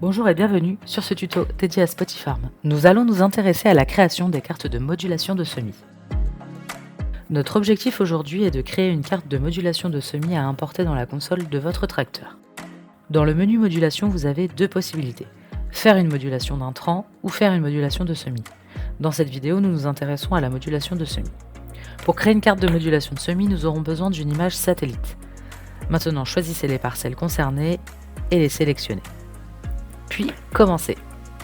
Bonjour et bienvenue sur ce tuto dédié à Spotifarm. Nous allons nous intéresser à la création des cartes de modulation de semis. Notre objectif aujourd'hui est de créer une carte de modulation de semis à importer dans la console de votre tracteur. Dans le menu modulation, vous avez deux possibilités. Faire une modulation d'intrant ou faire une modulation de semis. Dans cette vidéo, nous nous intéressons à la modulation de semis. Pour créer une carte de modulation de semis, nous aurons besoin d'une image satellite. Maintenant, choisissez les parcelles concernées et les sélectionnez. Puis, commencez.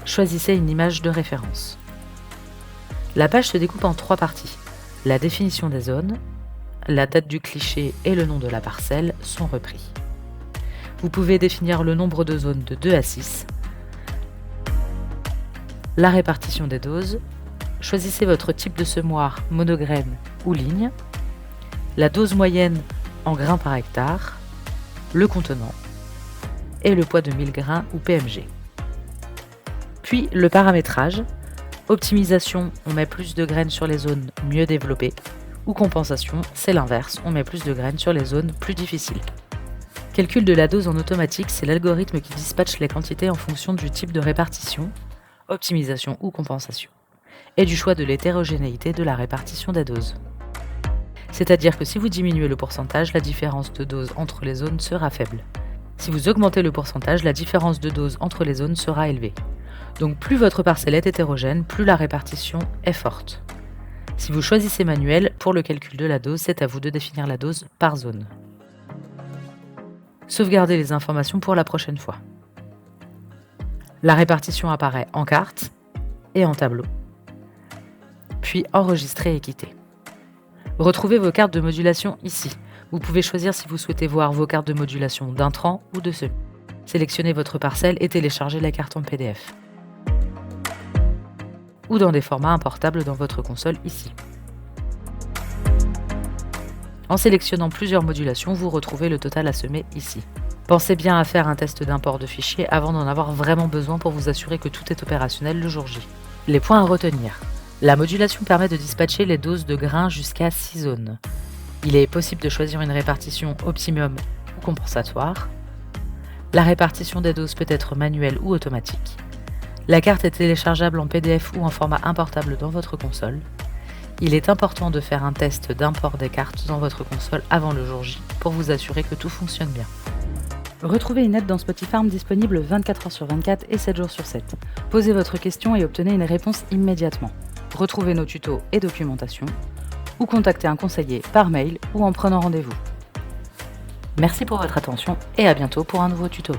Choisissez une image de référence. La page se découpe en trois parties. La définition des zones, la date du cliché et le nom de la parcelle sont repris. Vous pouvez définir le nombre de zones de 2 à 6, la répartition des doses, choisissez votre type de semoir, monograine ou ligne, la dose moyenne en grains par hectare, le contenant et le poids de 1000 grains ou PMG. Puis le paramétrage, optimisation, on met plus de graines sur les zones mieux développées, ou compensation, c'est l'inverse, on met plus de graines sur les zones plus difficiles. Calcul de la dose en automatique, c'est l'algorithme qui dispatche les quantités en fonction du type de répartition, optimisation ou compensation, et du choix de l'hétérogénéité de la répartition des doses. C'est-à-dire que si vous diminuez le pourcentage, la différence de dose entre les zones sera faible. Si vous augmentez le pourcentage, la différence de dose entre les zones sera élevée. Donc plus votre parcelle est hétérogène, plus la répartition est forte. Si vous choisissez manuel, pour le calcul de la dose, c'est à vous de définir la dose par zone. Sauvegardez les informations pour la prochaine fois. La répartition apparaît en carte et en tableau. Puis enregistrer et quitter. Retrouvez vos cartes de modulation ici. Vous pouvez choisir si vous souhaitez voir vos cartes de modulation d'intrant ou de semis. Sélectionnez votre parcelle et téléchargez la carte en PDF. Ou dans des formats importables dans votre console ici. En sélectionnant plusieurs modulations, vous retrouvez le total à semer ici. Pensez bien à faire un test d'import de fichiers avant d'en avoir vraiment besoin pour vous assurer que tout est opérationnel le jour J. Les points à retenir. La modulation permet de dispatcher les doses de grains jusqu'à 6 zones. Il est possible de choisir une répartition optimum ou compensatoire. La répartition des doses peut être manuelle ou automatique. La carte est téléchargeable en PDF ou en format importable dans votre console. Il est important de faire un test d'import des cartes dans votre console avant le jour J pour vous assurer que tout fonctionne bien. Retrouvez une aide dans Spotifarm disponible 24 h sur 24 et 7 jours sur 7. Posez votre question et obtenez une réponse immédiatement. Retrouvez nos tutos et documentation ou contactez un conseiller par mail ou en prenant rendez-vous. Merci pour votre attention et à bientôt pour un nouveau tuto.